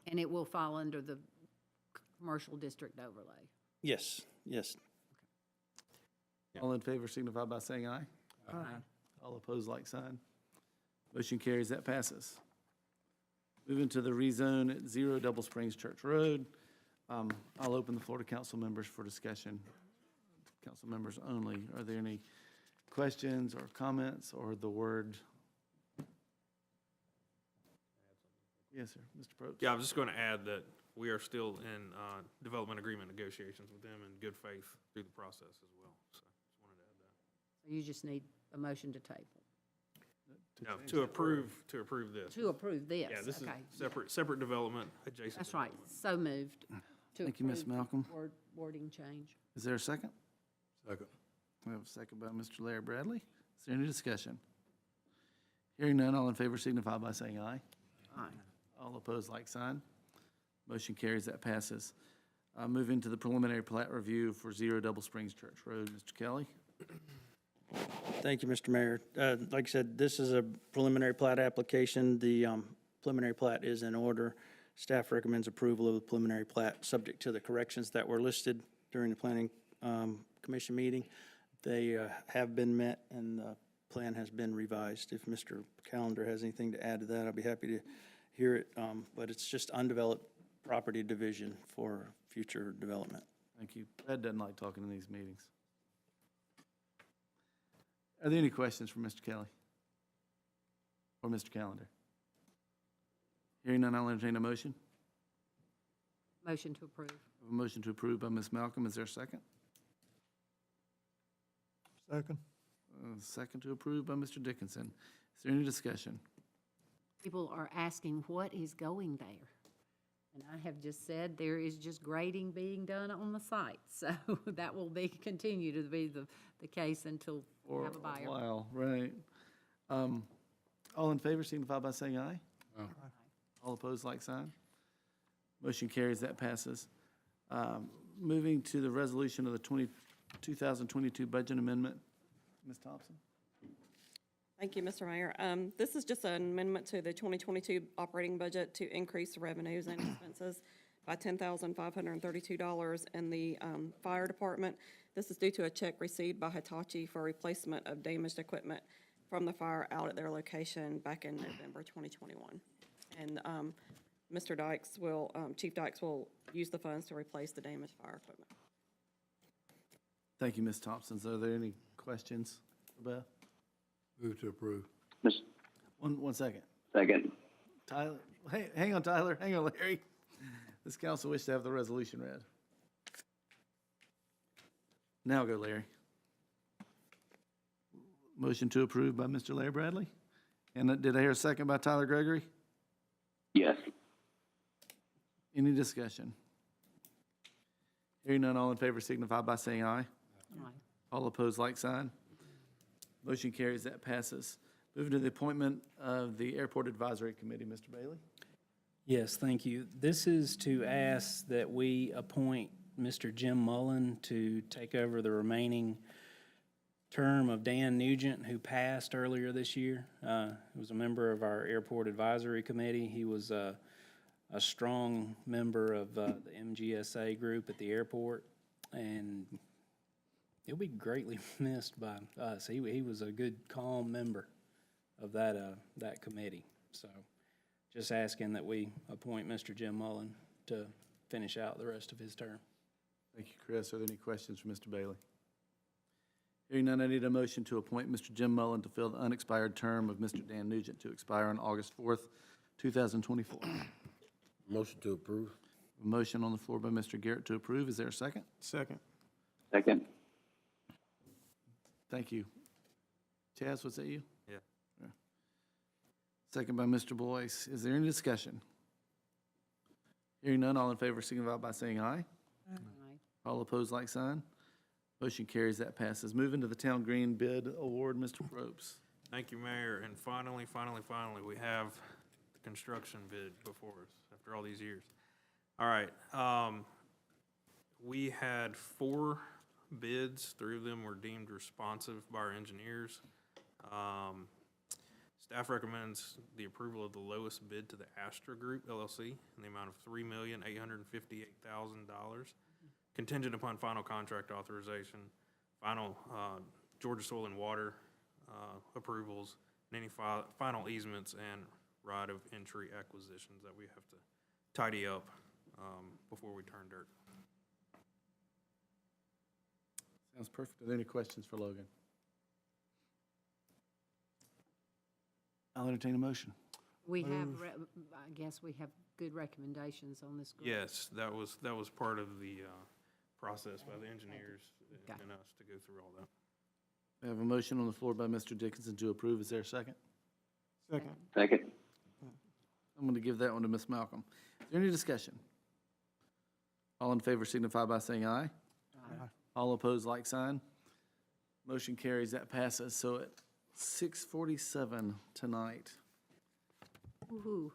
and it will fall under the commercial district overlay. Yes, yes. All in favor signify by saying aye. Aye. All opposed, like sign. Motion carries, that passes. Moving to the rezone at 0 Double Springs Church Road. I'll open the floor to council members for discussion. Council members only. Are there any questions or comments or the word? Yes, sir. Mr. Probst. Yeah, I was just going to add that we are still in development agreement negotiations with them in good faith through the process as well. So just wanted to add that. So you just need a motion to table, No, to approve this. to approve this. Yeah, this is Okay. separate development adjacent. That's right, so moved. To Thank you, Ms. approve Malcolm. Wording change. Is there a second? Second. We have a second by Mr. Larry Bradley. Is there any discussion? Hearing none, all in favor signify by saying aye. Aye. All opposed, like sign. Motion carries, that passes. Moving to the preliminary plat review for 0 Double Springs Church Road. Mr. Kelly? Thank you, Mr. Mayor. Like I said, this is a preliminary plat application. The preliminary plat is in order. Staff recommends approval of the preliminary plat, subject to the corrections that were listed during the planning commission meeting. They have been met, and the plan has been revised. If Mr. Callender has anything to add to that, I'll be happy to hear it. But it's just undeveloped property division for future development. Thank you. Ed doesn't like talking in these meetings. Are there any questions for Mr. Kelly? Or Mr. Callender? Hearing none, I'll entertain a motion. Motion to approve. A motion to approve by Ms. Malcolm. Is there a second? Second. Second to approve by Mr. Dickinson. Is there any discussion? People are asking what is going there. And I have just said there is just grading being done on the site. So that will continue to be the case until we have a buyer. Wow, right. All in favor signify by saying aye. Aye. All opposed, like sign. Motion carries, that passes. Moving to the resolution of the 2022 budget amendment. Ms. Thompson? Thank you, Mr. Mayor. This is just an amendment to the 2022 operating budget to increase revenues and expenses by $10,532 in the fire department. This is due to a check received by Hitachi for replacement of damaged equipment from the fire out at their location back in November 2021. And Mr. Dykes will, Chief Dykes will use the funds to replace the damaged fire equipment. Thank you, Ms. Thompson. Are there any questions for Beth? Move to approve. One second. Second. Tyler, hey, hang on, Tyler. Hang on, Larry. This council wishes to have the resolution read. Now go, Larry. Motion to approve by Mr. Larry Bradley. And did I hear a second by Tyler Gregory? Yes. Any discussion? Hearing none, all in favor signify by saying aye. Aye. All opposed, like sign. Motion carries, that passes. Moving to the appointment of the Airport Advisory Committee, Mr. Bailey. Yes, thank you. This is to ask that we appoint Mr. Jim Mullen to take over the remaining term of Dan Nugent, who passed earlier this year. He was a member of our Airport Advisory Committee. He was a strong member of the MGSA group at the airport, and he'll be greatly missed by us. He was a good, calm member of that committee. So just asking that we appoint Mr. Jim Mullen to finish out the rest of his term. Thank you, Chris. Are there any questions for Mr. Bailey? Hearing none, I need a motion to appoint Mr. Jim Mullen to fill the unexpired term of Mr. Dan Nugent to expire on August 4th, 2024. Motion to approve. A motion on the floor by Mr. Garrett to approve. Is there a second? Second. Second. Thank you. Chaz, was that you? Yeah. Second by Mr. Boyce. Is there any discussion? Hearing none, all in favor signify by saying aye. Aye. All opposed, like sign. Motion carries, that passes. Moving to the Town Green Bid Award, Mr. Probst. Thank you, Mayor. And finally, we have the construction bid before us after all these years. All right. We had 4 bids. 3 of them were deemed responsive by our engineers. Staff recommends the approval of the lowest bid to the Astra Group LLC in the amount of $3,858,000, contingent upon final contract authorization, final Georgia Soil and Water approvals, and any final easements and right of entry acquisitions that we have to tidy up before we turn dirt. Sounds perfect. Are there any questions for Logan? I'll entertain a motion. We have, I guess we have good recommendations on this group. Yes, that was part of the process by the engineers Okay. and us to go through all that. We have a motion on the floor by Mr. Dickinson to approve. Is there a second? Second. Second. I'm going to give that one to Ms. Malcolm. Is there any discussion? All in favor signify by saying aye. Aye. All opposed, like sign. Motion carries, that passes. So at 6:47 tonight, Woo-hoo.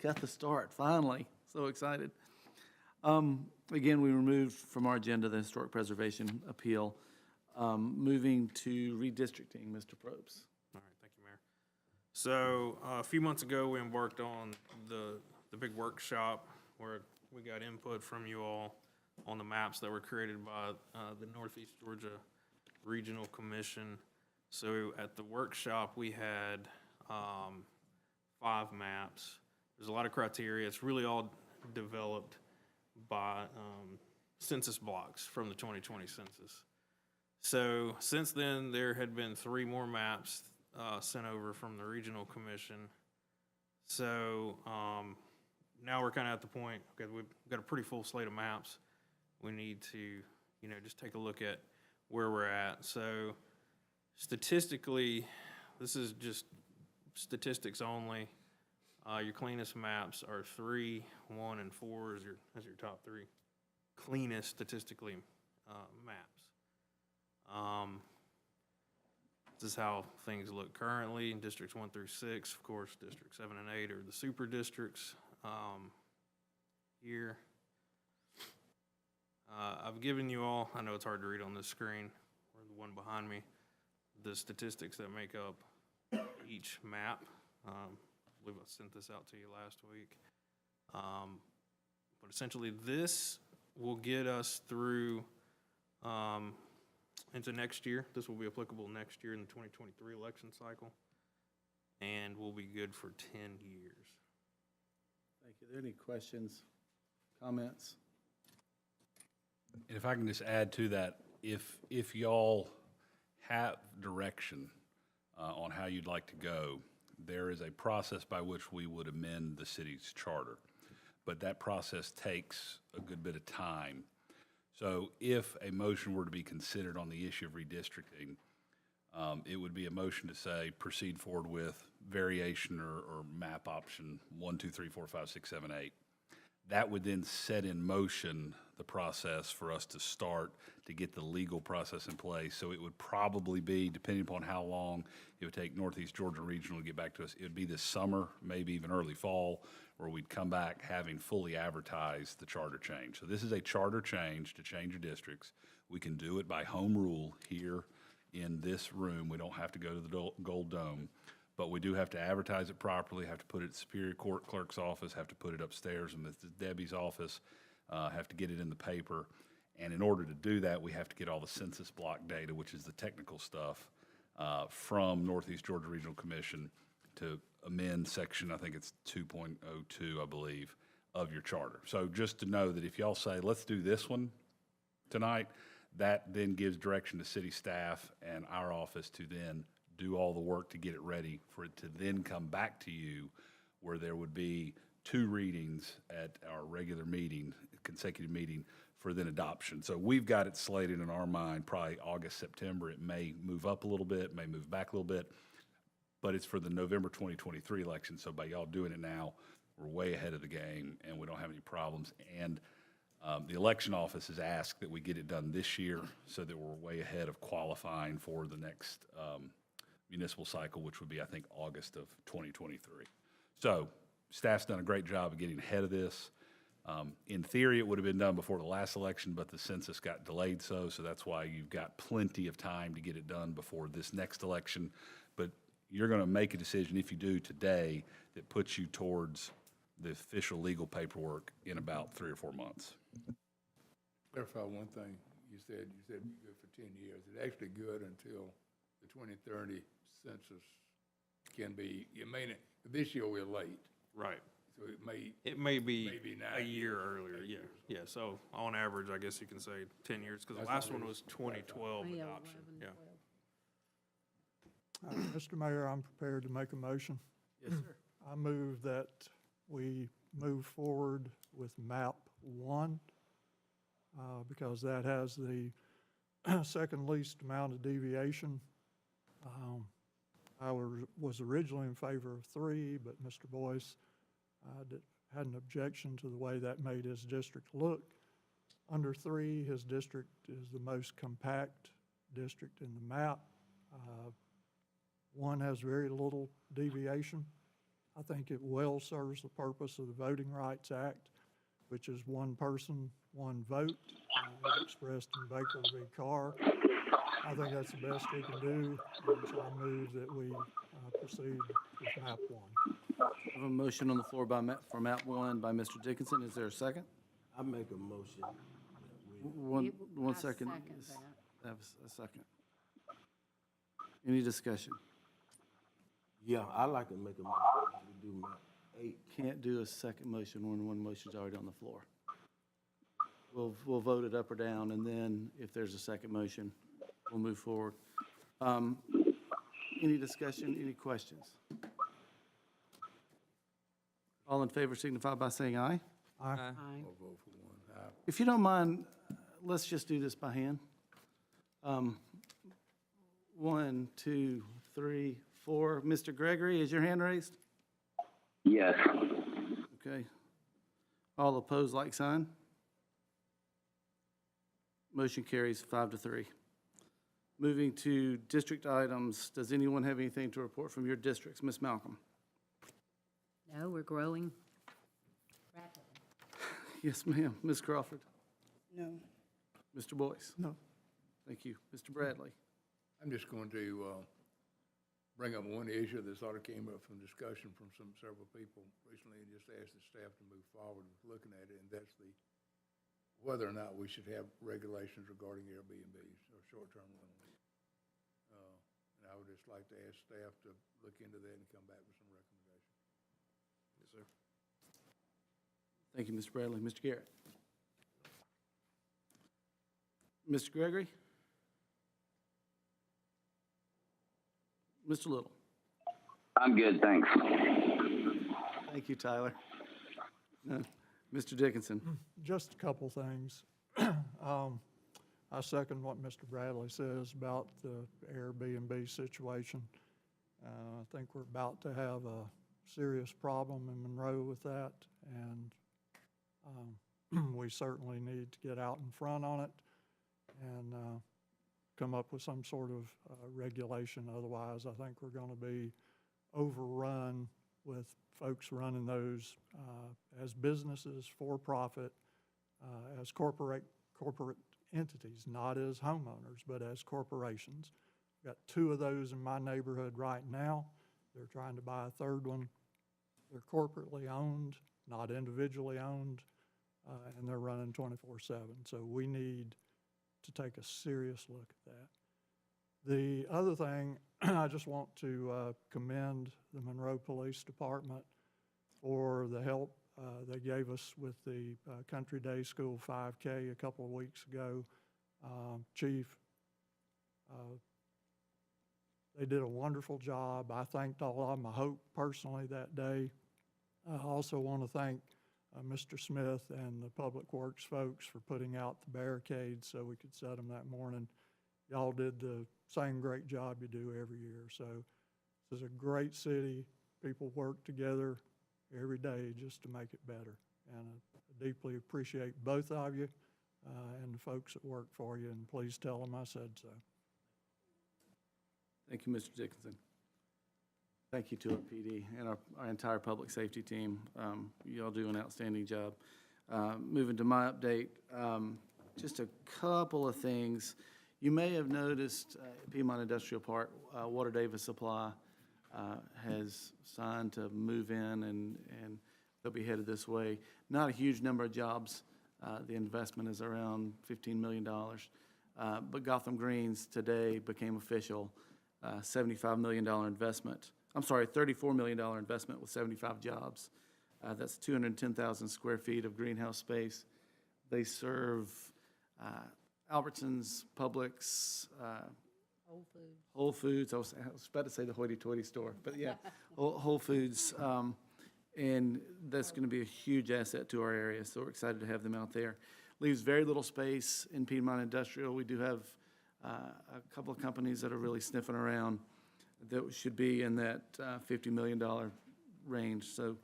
got the start, finally. So excited. Again, we removed from our agenda the historic preservation appeal. Moving to redistricting, Mr. Probst. All right, thank you, Mayor. So a few months ago, we embarked on the big workshop where we got input from you all on the maps that were created by the Northeast Georgia Regional Commission. So at the workshop, we had 5 maps. There's a lot of criteria. It's really all developed by census blocks from the 2020 census. So since then, there had been 3 more maps sent over from the Regional Commission. So now we're kind of at the point, okay, we've got a pretty full slate of maps. We need to, just take a look at where we're at. So statistically, this is just statistics only. Your cleanest maps are 3, 1, and 4 as your top 3 cleanest statistically maps. This is how things look currently in districts 1 through 6. Of course, districts 7 and 8 are the super districts here. I've given you all, I know it's hard to read on this screen, or the one behind me, the statistics that make up each map. I believe I sent this out to you last week. But essentially, this will get us through into next year. This will be applicable next year in the 2023 election cycle, and will be good for 10 years. Thank you. Are there any questions, comments? And if I can just add to that, if y'all have direction on how you'd like to go, there is a process by which we would amend the city's charter. But that process takes a good bit of time. So if a motion were to be considered on the issue of redistricting, it would be a motion to say, proceed forward with variation or map option 1, 2, 3, 4, 5, 6, 7, 8. That would then set in motion the process for us to start to get the legal process in place. So it would probably be, depending upon how long it would take Northeast Georgia Regional to get back to us, it would be this summer, maybe even early fall, where we'd come back having fully advertised the charter change. So this is a charter change to change your districts. We can do it by home rule here in this room. We don't have to go to the Gold Dome. But we do have to advertise it properly, have to put it at Superior Court Clerk's office, have to put it upstairs in Mrs. Debbie's office, have to get it in the paper. And in order to do that, we have to get all the census block data, which is the technical stuff, from Northeast Georgia Regional Commission to amend section, I think it's 2.02, I believe, of your charter. So just to know that if y'all say, let's do this one tonight, that then gives direction to city staff and our office to then do all the work to get it ready for it to then come back to you, where there would be 2 readings at our regular meeting, consecutive meeting, for then adoption. So we've got it slated in our mind, probably August, September. It may move up a little bit, may move back a little bit, but it's for the November 2023 election. So by y'all doing it now, we're way ahead of the game and we don't have any problems. And the election office has asked that we get it done this year so that we're way ahead of qualifying for the next municipal cycle, which would be, I think, August of 2023. So staff's done a great job of getting ahead of this. In theory, it would have been done before the last election, but the census got delayed so that's why you've got plenty of time to get it done before this next election. But you're going to make a decision, if you do today, that puts you towards the official legal paperwork in about 3 or 4 months. Clarify one thing. You said it'd be good for 10 years. It's actually good until the 2030 census can be, this year we're late. Right. So it may be maybe a 9 year years, earlier, 8 yeah. years. Yeah, so on average, I guess you can say 10 years, because the That's last what one it was is. 2012 Yeah, adoption, 11, yeah. 12. Mr. Mayor, I'm prepared to make a motion. Yes, sir. I move that we move forward with map 1, because that has the second least amount of deviation. I was originally in favor of 3, but Mr. Boyce had an objection to the way that made his district look. Under 3, his district is the most compact district in the map. 1 has very little deviation. I think it well serves the purpose of the Voting Rights Act, which is 1 person, 1 vote, as expressed in Baker v. Carr. I think that's the best we can do, and so I move that we proceed with map 1. I have a motion on the floor for map 1 by Mr. Dickinson. Is there a second? I make a motion. One I second. second Is- that. Have a second. Any discussion? Yeah, I like to make a motion. We do map 8. Can't do a second motion when one motion's already on the floor. We'll vote it up or down, and then if there's a second motion, we'll move forward. Any discussion, any questions? All in favor signify by saying aye. Aye. Aye. I'll vote for 1. If you don't mind, let's just do this by hand. 1, 2, 3, 4. Mr. Gregory, is your hand raised? Yes. Okay. All opposed, like sign. Motion carries 5-3. Moving to district items, does anyone have anything to report from your districts? Ms. Malcolm? No, we're growing rapidly. Yes, ma'am. Ms. Crawford? No. Mr. Boyce? No. Thank you. Mr. Bradley? I'm just going to bring up one issue that sort of came up from discussion from several people recently, and just ask the staff to move forward with looking at it, and that's whether or not we should have regulations regarding Airbnbs or short-term rental. And I would just like to ask staff to look into that and come back with some recommendations. Yes, sir. Thank you, Mr. Bradley. Mr. Garrett? Mr. Gregory? Mr. Little? I'm good, thanks. Thank you, Tyler. Mr. Dickinson? Just a couple things. I second what Mr. Bradley says about the Airbnb situation. I think we're about to have a serious problem in Monroe with that, and we certainly need to get out in front on it and come up with some sort of regulation. Otherwise, I think we're going to be overrun with folks running those as businesses, for profit, as corporate entities, not as homeowners, but as corporations. Got 2 of those in my neighborhood right now. They're trying to buy a third one. They're corporately owned, not individually owned, and they're running 24/7. So we need to take a serious look at that. The other thing, I just want to commend the Monroe Police Department for the help they gave us with the Country Day School 5K a couple of weeks ago. Chief, they did a wonderful job. I thanked all of them. I hope personally that day. I also want to thank Mr. Smith and the Public Works folks for putting out the barricades so we could set them that morning. Y'all did the same great job you do every year. So this is a great city. People work together every day just to make it better. And I deeply appreciate both of you and the folks that work for you, and please tell them I said so. Thank you, Mr. Dickinson. Thank you to our PD and our entire public safety team. You all do an outstanding job. Moving to my update, just a couple of things. You may have noticed Piedmont Industrial Park, Water Davis Supply has signed to move in, and they'll be headed this way. Not a huge number of jobs. The investment is around $15 million. But Gotham Greens today became official, $75 million investment. I'm sorry, $34 million investment with 75 jobs. That's 210,000 square feet of greenhouse space. They serve Albertsons, Publix, Whole Foods. I was about to say the hoity-toity store, but yeah, Whole Foods. And that's going to be a huge asset to our area, so we're excited to have them out there. Leaves very little space in Piedmont Industrial. We do have a couple of companies that are really sniffing around that should be in that $50 million range. So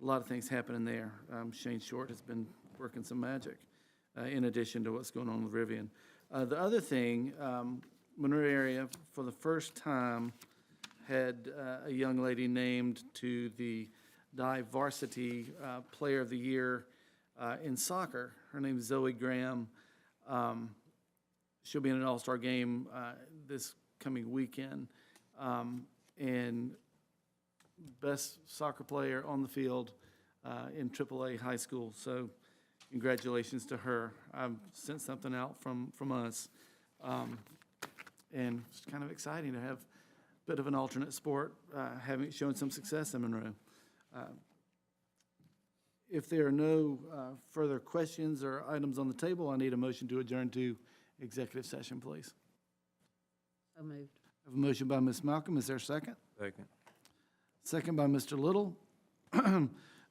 a lot of things happening there. Shane Short has been working some magic in addition to what's going on with Rivian. The other thing, Monroe area, for the first time, had a young lady named to the Dive Varsity Player of the Year in soccer. Her name is Zoe Graham. She'll be in an all-star game this coming weekend. And best soccer player on the field in AAA high school. So congratulations to her. I've sent something out from us. And it's kind of exciting to have a bit of an alternate sport having shown some success in Monroe. If there are no further questions or items on the table, I need a motion to adjourn to executive session, please. So moved. I have a motion by Ms. Malcolm. Is there a second? Second. Second by Mr. Little.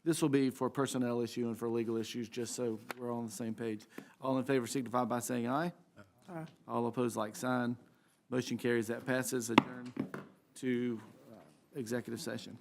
This will be for a personnel issue and for legal issues, just so we're all on the same page. All in favor signify by saying aye. Aye. All opposed, like sign. Motion carries. That passes. Adjourn to executive session.